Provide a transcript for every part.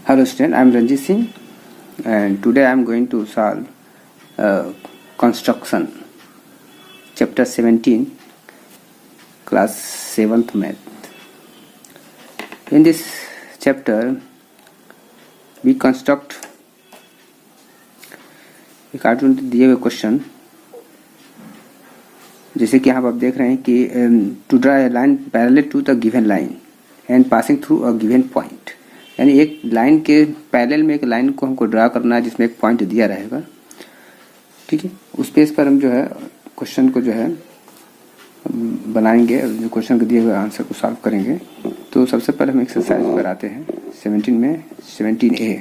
Hello student, I am Ranjit Singh and today I am going to solve construction chapter 17 class 7th math. In this chapter we construct एक cartoon दिए हुए question, जैसे कि यहाँ पर आप देख रहे हैं कि to draw a line parallel to the given line and passing through a given point, यानी एक लाइन के पैरेलल में एक लाइन को हमको ड्रा करना है जिसमें एक पॉइंट दिया रहेगा। ठीक है, उस पेज पर हम जो है क्वेश्चन को जो है बनाएंगे और जो क्वेश्चन के दिए हुए आंसर को सॉल्व करेंगे। तो सबसे पहले हम एक्सरसाइज पर आते हैं 17 में 17A।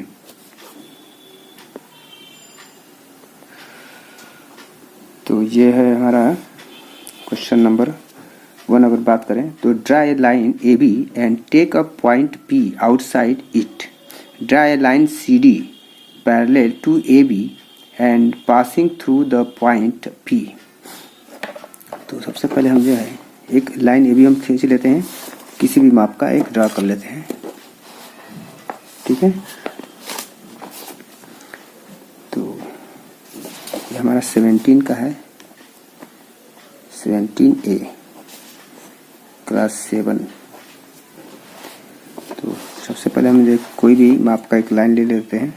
तो ये है हमारा क्वेश्चन नंबर 1। अगर बात करें तो draw a line A B and take a point P outside it. Draw a line C D parallel to A B and passing through the point P. तो सबसे पहले हम जो है एक लाइन ए बी हम खींच लेते हैं, किसी भी माप का एक ड्रा कर लेते हैं। ठीक है, तो ये हमारा 17 का है, 17A क्लास 7। तो सबसे पहले हम कोई भी माप का एक लाइन ले लेते हैं।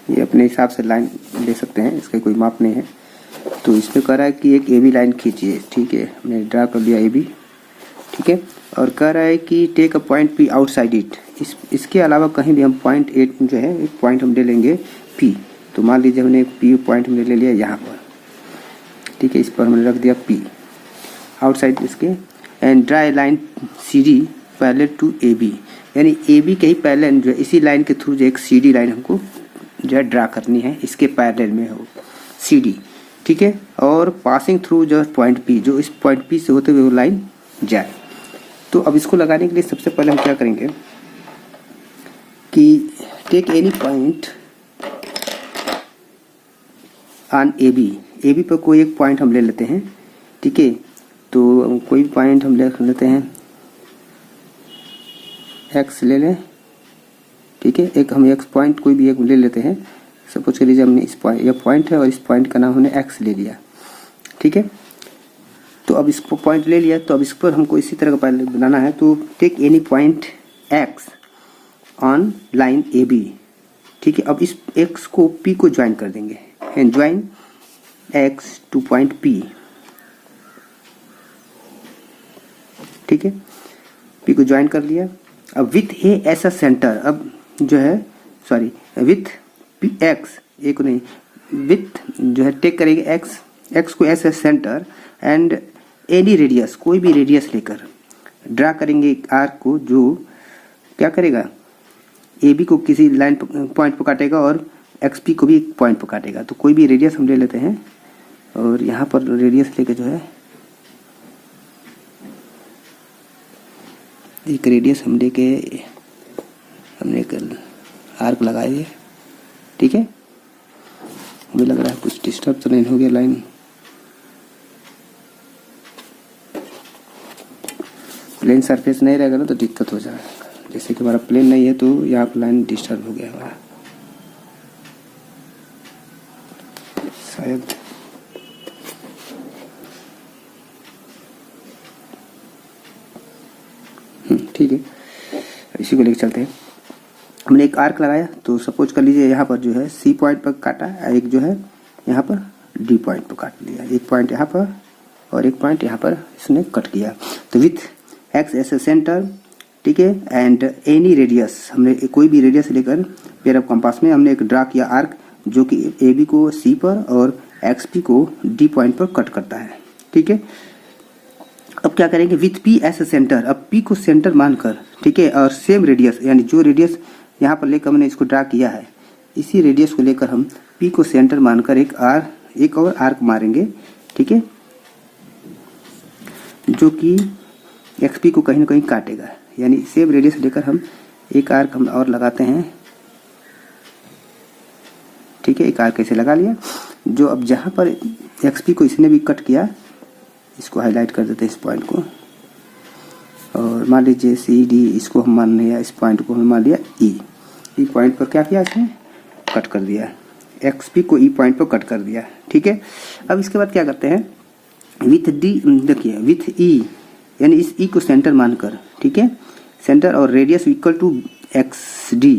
ये अपने हिसाब से लाइन ले सकते हैं, इसका कोई माप नहीं है। तो इस पे कह रहा है कि एक ए बी लाइन खींचिए। ठीक है, हमने ड्रा कर लिया ए बी। ठीक है, और कह रहा है कि take a point P outside it. इसके अलावा कहीं भी हम पॉइंट ए जो है एक पॉइंट हम ले लेंगे पी। तो मान लीजिए हमने पी पॉइंट हमने ले लिया यहाँ पर। ठीक है, इस पर हमने रख दिया पी आउटसाइड इसके। And draw a line C D parallel to A B, यानी ए बी के ही पैरेलल जो है इसी लाइन के थ्रू जो एक सी डी लाइन हमको जो है ड्रा करनी है, इसके पैरेलल में हो सी डी। ठीक है, और पासिंग थ्रू जो पॉइंट पी, जो इस पॉइंट पी से होते हुए वो लाइन जाए। तो अब इसको लगाने के लिए सबसे पहले हम क्या करेंगे कि take any point on A B पर कोई एक पॉइंट हम ले लेते हैं। ठीक है, तो कोई पॉइंट हम ले लेते हैं, एक्स ले लें। ठीक है, एक हम एक्स पॉइंट कोई भी एक ले लेते हैं। सपोज कर लीजिए हमने इस पॉइंट, ये पॉइंट है और इस पॉइंट का नाम हमने एक्स ले लिया। ठीक है, तो अब इसको पॉइंट ले लिया, तो अब इस पर हमको इसी तरह का पहले बनाना है। तो take any point X on line A B. ठीक है, अब इस एक्स को पी को ज्वाइन कर देंगे and join x two point P. ठीक है, पी को ज्वाइन कर लिया। अब with A S a centre, अब जो है सॉरी विथ पी एक्स, एक नहीं, विथ जो है टेक करेंगे एक्स को S a centre and any radius, कोई भी रेडियस लेकर ड्रा करेंगे एक आर्क को, जो क्या करेगा ए बी को किसी लाइन पॉइंट पर काटेगा और एक्स पी को भी एक पॉइंट पर काटेगा। तो कोई भी रेडियस हम ले लेते हैं और यहाँ पर रेडियस लेके जो है एक रेडियस हम लेके हमने एक आर्क लगाई है। ठीक है, हमें लग रहा है कुछ डिस्टर्ब तो नहीं हो गया लाइन। प्लेन सरफेस नहीं रहेगा ना तो दिक्कत हो जाएगा। जैसे कि हमारा प्लेन नहीं है तो यहाँ पर लाइन डिस्टर्ब हो गया हमारा शायद। ठीक है, इसी को लेकर चलते हैं। हमने एक आर्क लगाया, तो सपोज कर लीजिए यहाँ पर जो है सी पॉइंट पर काटा, एक जो है यहाँ पर डी पॉइंट पर काट लिया, एक पॉइंट यहाँ पर और एक पॉइंट यहाँ पर इसने कट किया। तो with x S a centre, ठीक है, एंड एनी रेडियस, हमने कोई भी रेडियस लेकर पेयर ऑफ कंपास में हमने एक ड्रा किया आर्क जो कि ए बी को सी पर और एक्स पी को डी पॉइंट पर कट करता है। ठीक है, अब क्या करेंगे with P as a centre, अब पी को सेंटर मानकर, ठीक है, और सेम रेडियस, यानी जो रेडियस यहाँ पर लेकर हमने इसको ड्रा किया है इसी रेडियस को लेकर हम पी को सेंटर मानकर एक और आर्क मारेंगे। ठीक है, जो कि एक्स पी को कहीं ना कहीं काटेगा, यानी सेम रेडियस लेकर हम एक आर्क हम और लगाते हैं। ठीक है, एक आर्क ऐसे लगा लिया, जो अब जहाँ पर XP को इसने भी कट किया, इसको हाईलाइट कर देते हैं इस पॉइंट को, और मान लीजिए CD इसको हम मान लिया, इस पॉइंट को हम मान लिया E पॉइंट पर क्या किया इसने कट कर दिया, XP को E पॉइंट पर कट कर दिया। ठीक है, अब इसके बाद क्या करते हैं विथ D, देखिए विथ E यानी इस E को सेंटर मानकर, ठीक है, सेंटर और रेडियस इक्वल टू XD,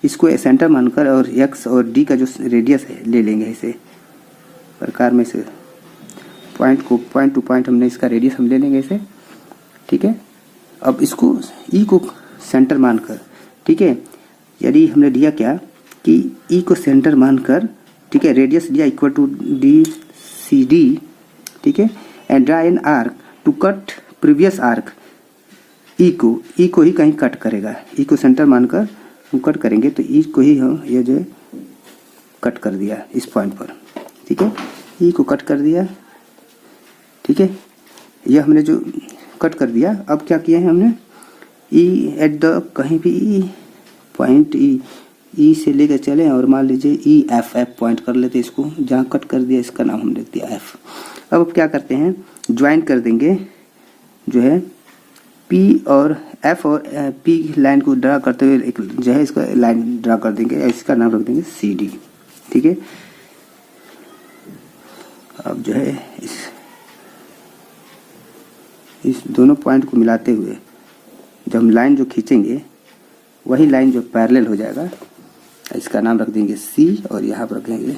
इसको सेंटर मानकर और X और D का जो रेडियस है ले लेंगे इसे प्रकार में से पॉइंट को पॉइंट टू पॉइंट हमने इसका रेडियस हम ले लेंगे इसे। ठीक है, अब इसको E को सेंटर मानकर, ठीक है, यदि हमने दिया क्या कि E को सेंटर मानकर, ठीक है, रेडियस दिया इक्वल टू DCD, ठीक है, and draw an arc to cut previous arc, E को ही कहीं कट करेगा, E को सेंटर मानकर हम कट करेंगे तो E को ही हम ये जो कट कर दिया इस पॉइंट पर। ठीक है, E को कट कर दिया, ठीक है, ये हमने जो कट कर दिया। अब क्या किया है हमने E एट द कहीं भी पॉइंट E से लेकर चले और मान लीजिए EF पॉइंट कर लेते इसको, जहाँ कट कर दिया इसका नाम हम लिख दिया F। अब क्या करते हैं ज्वाइन कर देंगे जो है P और F और P लाइन को ड्रा करते हुए एक जो है इसका लाइन ड्रा कर देंगे, इसका नाम रख देंगे CD। ठीक है, अब जो है इस दोनों पॉइंट को मिलाते हुए जब हम लाइन जो खींचेंगे वही लाइन जो पैरेलल हो जाएगा, इसका नाम रख देंगे C और यहाँ पर रखेंगे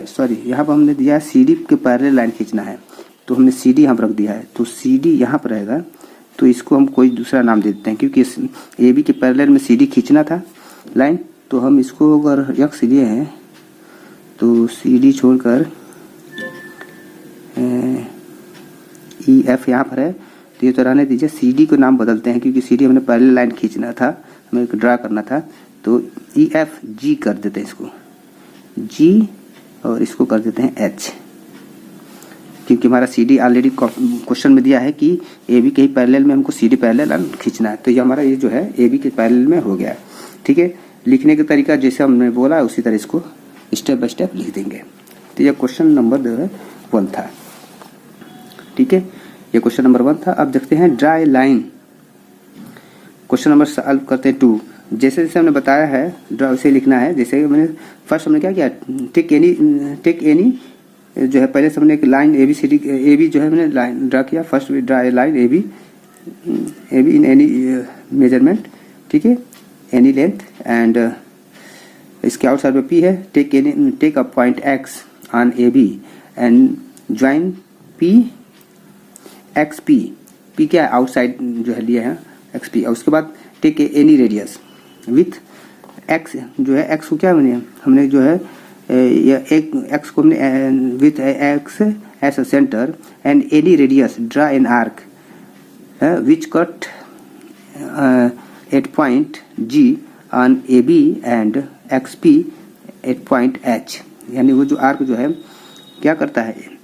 सॉरी यहाँ पर हमने दिया है CD के पैरेलल लाइन खींचना है तो हमने CD यहाँ पर रख दिया है, तो CD यहाँ पर रहेगा तो इसको हम कोई दूसरा नाम दे देते हैं क्योंकि AB के पैरेलल में CD खींचना था लाइन, तो हम इसको अगर X लिए हैं तो CD छोड़कर EF यहाँ पर है तो ये तो रहने दीजिए, CD को नाम बदलते हैं क्योंकि CD हमने पैरेलल लाइन खींचना था, हमें ड्रा करना था, तो EFG कर देते हैं इसको G और इसको कर देते हैं H, क्योंकि हमारा CD ऑलरेडी क्वेश्चन में दिया है कि AB के ही पैरेलल में हमको CD पैरेलल लाइन खींचना है, तो ये हमारा ये जो है AB के पैरेलल में हो गया। ठीक है, लिखने का तरीका जैसे हमने बोला उसी तरह इसको स्टेप बाय स्टेप लिख देंगे। तो ये क्वेश्चन नंबर 1 था। ठीक है, ये क्वेश्चन नंबर 1 था। अब देखते हैं draw a line, question number solve करते हैं 2। जैसे जैसे हमने बताया है ड्रा उसे लिखना है, जैसे मैंने फर्स्ट हमने क्या किया टेक एनी जो है पहले से हमने एक लाइन AB जो है मैंने लाइन ड्रा किया, first draw a line AB in any measurement, ठीक है, एनी लेंथ एंड इसके आउटसाइड में P है, take a point X on AB and join XP क्या है आउटसाइड जो है लिया है XP, और उसके बाद take any radius with X जो है X को क्या हमने जो है एक X को हमने with X as a centre and any radius draw an arc which cut at point G on AB and XP at point H, यानी वो जो आर्क जो है क्या करता है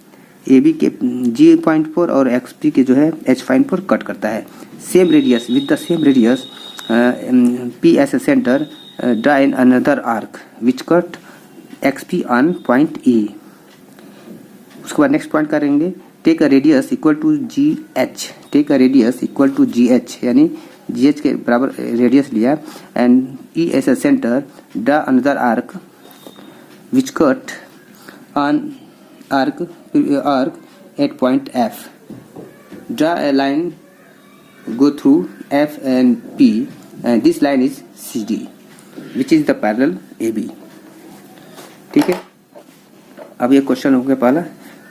AB के G पॉइंट पर और XP के जो है H पॉइंट पर कट करता है। Same radius with the same radius P as a centre draw in another arc which cut XP on point E। उसके बाद नेक्स्ट पॉइंट करेंगे take a radius equal to GH, take a radius equal to GH यानी GH के बराबर radius लिया and E as a centre draw another arc which cut on arc at point F. Draw a line go through F and P and this line is CD which is the parallel AB. ठीक है, अब ये question हो गया पहला।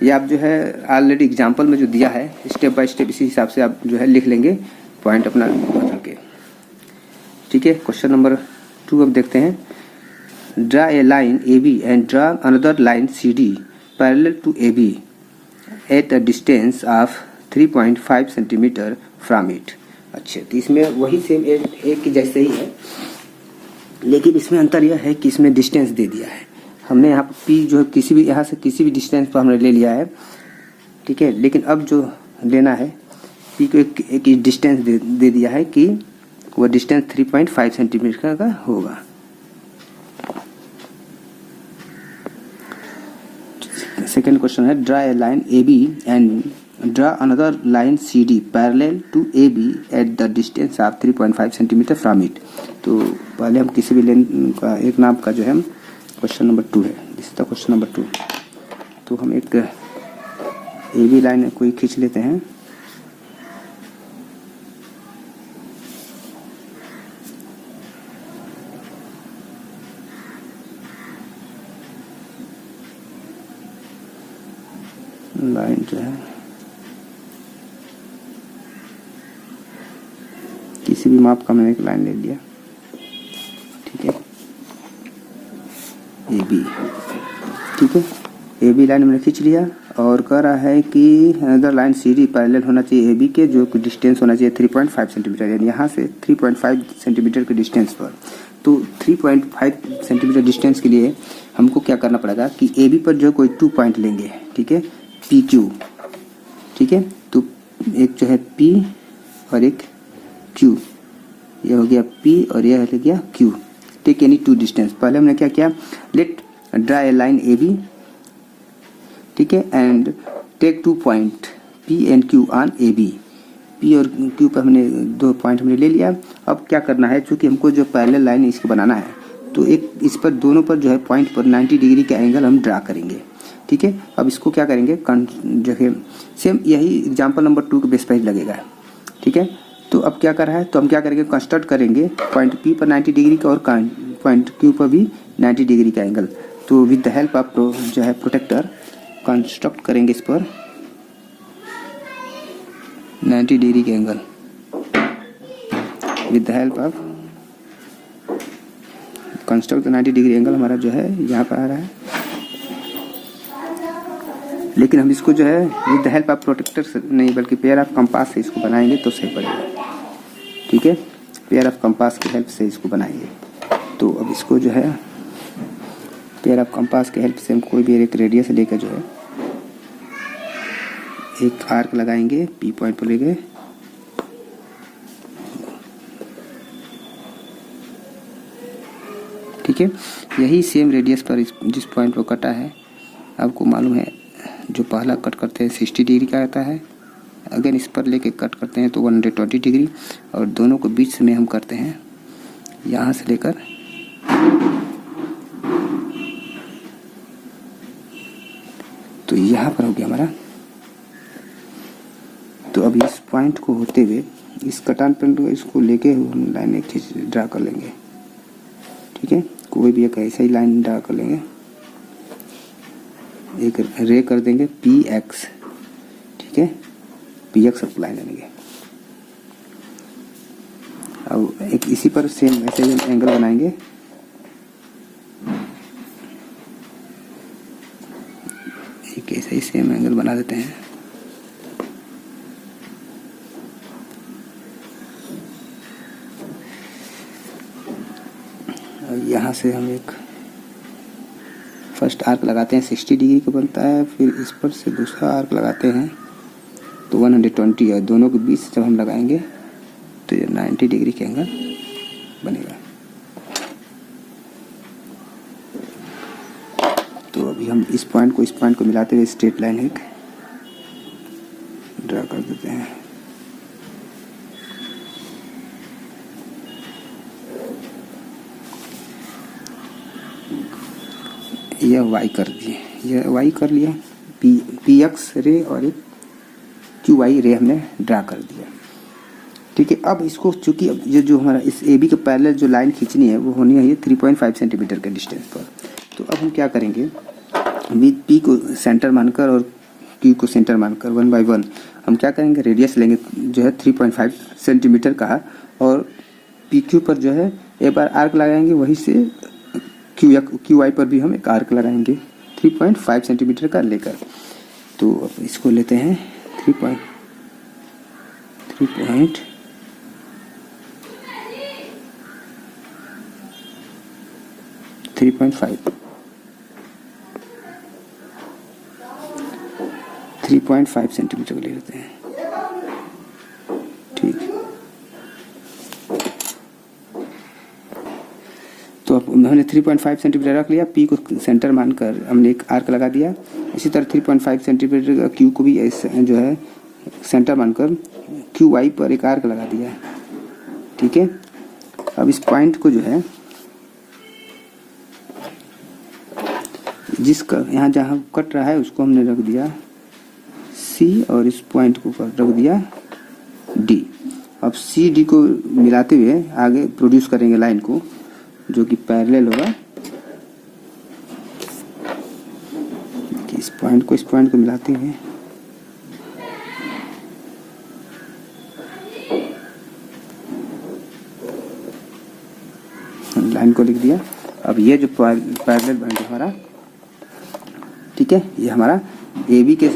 ये आप जो है ऑलरेडी एग्जाम्पल में जो दिया है स्टेप बाय स्टेप इसी हिसाब से आप जो है लिख लेंगे पॉइंट अपना बदल के। ठीक है, क्वेश्चन नंबर 2 अब देखते हैं। Draw a line AB and draw another line CD parallel to AB at a distance of 3.5 centimeter from it। अच्छा, तो इसमें वही सेम एक की जैसे ही है, लेकिन इसमें अंतर यह है कि इसमें डिस्टेंस दे दिया है हमने। यहाँ पर P जो है किसी भी यहाँ से किसी भी डिस्टेंस पर हमने ले लिया है, ठीक है, लेकिन अब जो लेना है P को एक डिस्टेंस दे दिया है कि वो डिस्टेंस 3.5 सेंटीमीटर का होगा। सेकेंड क्वेश्चन है draw a line A B and draw another line C D parallel to A B at the distance of 3.5 centimetre from it. तो पहले हम किसी भी लाइन का एक नाम का जो है क्वेश्चन नंबर 2 है, this is the question number 2। तो हम एक ए बी लाइन कोई खींच लेते हैं। लाइन जो है किसी भी माप का मैंने एक लाइन ले लिया, ठीक है, ए बी, ठीक है, ए बी लाइन मैंने खींच लिया और कह रहा है कि another line C D parallel होना चाहिए ए बी के, जो डिस्टेंस होना चाहिए 3.5 सेंटीमीटर, यानी यहाँ से 3.5 सेंटीमीटर के डिस्टेंस पर। तो 3.5 सेंटीमीटर डिस्टेंस के लिए हमको क्या करना पड़ेगा कि ए बी पर जो कोई 2 पॉइंट लेंगे, ठीक है, पी क्यू, ठीक है। तो एक जो है पी और एक क्यू, यह हो गया पी और यह हो गया क्यू। Take any 2 distance. पहले हमने क्या किया, let draw a line A B, ठीक है, and take 2 point P and Q on A B. P और क्यू पर हमने 2 पॉइंट हमने ले लिया। अब क्या करना है, चूंकि हमको जो पैरेलल लाइन इसको बनाना है, तो एक इस पर दोनों पर जो है पॉइंट पर 90 डिग्री का एंगल हम ड्रा करेंगे, ठीक है। अब इसको क्या करेंगे, जो है सेम यही एग्जाम्पल नंबर 2 के बेस पर लगेगा, ठीक है। तो अब क्या कर रहा है, तो हम क्या करेंगे, कंस्ट्रक्ट करेंगे पॉइंट पी पर 90 डिग्री का और पॉइंट क्यू पर भी 90 डिग्री का एंगल। तो विद द हेल्प ऑफ जो है प्रोटेक्टर कंस्ट्रक्ट करेंगे इस पर 90 डिग्री के angle with the help of construct 90 degree angle हमारा जो है यहाँ पर आ रहा है। लेकिन हम इसको जो है with the help of protractor से नहीं बल्कि पेयर ऑफ कंपास से इसको बनाएंगे तो सही पड़ेगा, ठीक है। पेयर ऑफ कंपास की हेल्प से इसको बनाएंगे। तो अब इसको जो है पेयर ऑफ कंपास की हेल्प से हम कोई भी एक रेडियस लेकर जो है एक आर्क लगाएंगे, पी पॉइंट पर लेके ठीक है। यही सेम रेडियस पर जिस पॉइंट पर कटा है, आपको मालूम है जो पहला कट करते हैं 60 डिग्री का आता है, अगर इस पर लेके कट करते हैं तो 120 डिग्री, और दोनों को बीच में हम करते हैं यहाँ से लेकर तो यहाँ पर हो गया हमारा। तो अब इस पॉइंट को होते हुए इस कटान पॉइंट को इसको लेके हम लाइन एक खींच ड्रा कर लेंगे, ठीक है। कोई भी एक ऐसा ही लाइन ड्रा कर लेंगे, एक रे कर देंगे पी एक्स, ठीक है, पी एक्स लाइन लेंगे। अब एक इसी पर सेम ऐसे ही एंगल बनाएंगे, एक ऐसे ही सेम एंगल बना देते हैं। यहाँ से हम एक फर्स्ट आर्क लगाते हैं 60 डिग्री का बनता है, फिर इस पर से दूसरा आर्क लगाते हैं तो 120 है। दोनों के बीच जब हम लगाएंगे तो ये 90 डिग्री का एंगल बनेगा। तो अभी हम इस पॉइंट को मिलाते हुए स्ट्रेट लाइन एक ड्रा कर देते हैं। यह वाई कर दिए, यह वाई कर लिया, पी एक्स रे और एक क्यू वाई रे हमने ड्रा कर दिया, ठीक है। अब इसको चूंकि अब ये जो हमारा इस ए बी के पैरेलल जो लाइन खींचनी है वो होनी है 3.5 सेंटीमीटर के डिस्टेंस पर। तो अब हम क्या करेंगे, विद पी को सेंटर मानकर और क्यू को सेंटर मानकर 1 बाय 1 हम क्या करेंगे, रेडियस लेंगे जो है 3.5 सेंटीमीटर का, और पी क्यू पर जो है एक बार आर्क लगाएंगे, वहीं से क्यू वाई पर भी हम एक आर्क लगाएंगे 3.5 सेंटीमीटर का लेकर। तो अब इसको लेते हैं 3.5 3.5 सेंटीमीटर ले लेते हैं, ठीक। तो अब हमने 3.5 सेंटीमीटर रख लिया, पी को सेंटर मानकर हमने एक आर्क लगा दिया, इसी तरह 3.5 सेंटीमीटर का क्यू को भी जो है सेंटर मानकर क्यू वाई पर एक आर्क लगा दिया है। ठीक है, अब इस पॉइंट को जो है जिसका यहाँ जहाँ कट रहा है उसको हमने रख दिया सी और इस पॉइंट को रख दिया डी। अब सी डी को मिलाते हुए आगे प्रोड्यूस करेंगे लाइन को जो कि पैरेलल होगा। इस पॉइंट को मिलाते हुए लाइन को लिख दिया। अब ये जो पैरेलल बन गया हमारा, ठीक है, ये हमारा ए बी के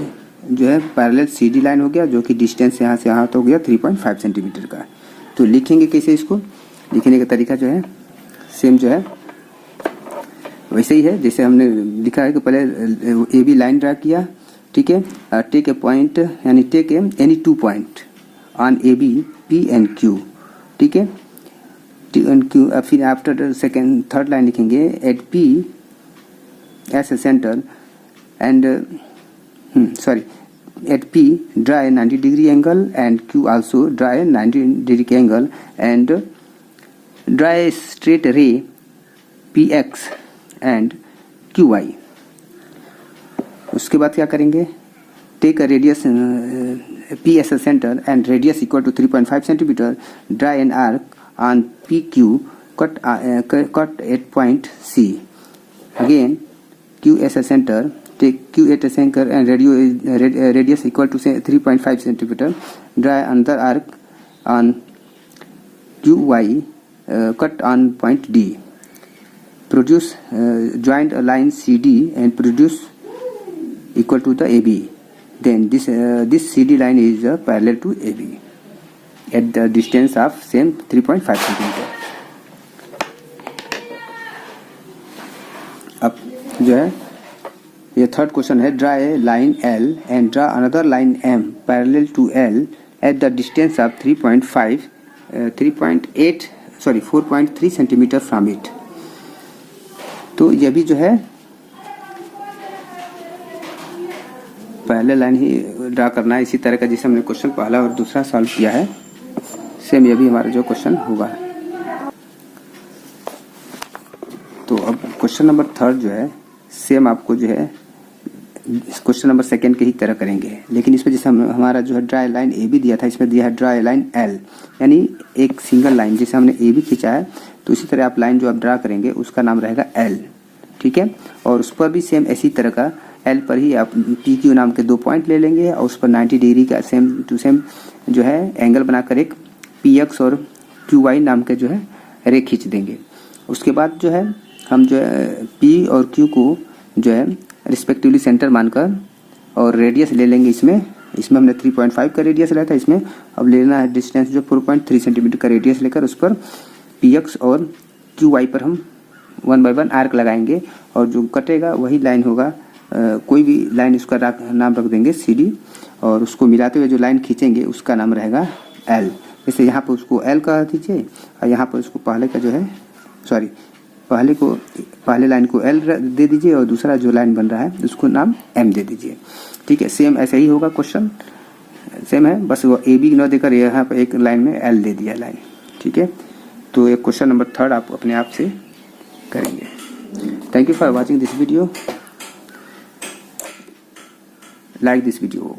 जो है पैरेलल सी डी लाइन हो गया, जो कि डिस्टेंस यहाँ से यहाँ तो हो गया 3.5 सेंटीमीटर का। तो लिखेंगे कैसे इसको? लिखने का तरीका जो है सेम जो है वैसे ही है जैसे हमने लिखा है कि पहले ए बी लाइन ड्रा किया। ठीक है, टेक ए पॉइंट यानी take any 2 point on A B P and Q. ठीक है, टी एंड क्यू। अब फिर आफ्टर सेकेंड थर्ड लाइन लिखेंगे at P as a centre and at P draw a 90 degree angle and Q also draw a 90 degree angle and draw a straight ray PX and QY। उसके बाद क्या करेंगे? Take a radius P as a center and radius equal to 3.5 centimeter. Draw an arc on PQ cut at point C. Again Q as a center. Take Q at a center and radius equal to say 3.5 centimeter. Draw another arc on QY cut on point D. Produce joint a line CD and produce equal to the AB. Then this CD line is parallel to AB at the distance of same 3.5 centimeter. अब जो है ये third question है, draw a line L and draw another line M parallel to L at the distance of 4.3 centimetre from it. तो ये भी जो है पैरेलल लाइन ही ड्रा करना है, इसी तरह का जैसे हमने क्वेश्चन पहला और दूसरा सॉल्व किया है, सेम ये भी हमारा जो क्वेश्चन होगा। तो अब क्वेश्चन नंबर थर्ड जो है सेम आपको जो है क्वेश्चन नंबर सेकेंड के ही तरह करेंगे, लेकिन इसमें जैसे हमारा जो है ड्रा लाइन ए बी दिया था, इसमें दिया है ड्रा लाइन एल, यानी एक सिंगल लाइन। जैसे हमने ए बी खींचा है तो इसी तरह आप लाइन जो आप ड्रा करेंगे उसका नाम रहेगा एल। ठीक है, और उस पर भी सेम इसी तरह का एल पर ही आप पी क्यू नाम के 2 पॉइंट ले लेंगे और उस पर 90 डिग्री का सेम टू सेम जो है एंगल बनाकर एक पी एक्स और क्यू वाई नाम के जो है रे खींच देंगे। उसके बाद जो है हम जो है पी और क्यू को जो है रिस्पेक्टिवली सेंटर मानकर और रेडियस ले लेंगे। इसमें हमने 3.5 का रेडियस लिया था, इसमें अब लेना है डिस्टेंस जो 4.3 सेंटीमीटर का रेडियस लेकर उस पर पी एक्स और क्यू वाई पर हम 1 बाय 1 आर्क लगाएंगे और जो कटेगा वही लाइन होगा। कोई भी लाइन उसका नाम रख देंगे सी डी और उसको मिलाते हुए जो लाइन खींचेंगे उसका नाम रहेगा एल। जैसे यहाँ पर उसको एल कह दीजिए और यहाँ पर उसको पहले का जो है पहले लाइन को एल दे दीजिए और दूसरा जो लाइन बन रहा है उसको नाम एम दे दीजिए। ठीक है, सेम ऐसे ही होगा, क्वेश्चन सेम है, बस वो ए बी न देकर यहाँ पर एक लाइन में एल दे दिया लाइन। ठीक है, तो ये क्वेश्चन नंबर थर्ड आप अपने आप से करेंगे। Thank you for watching this video, like this video.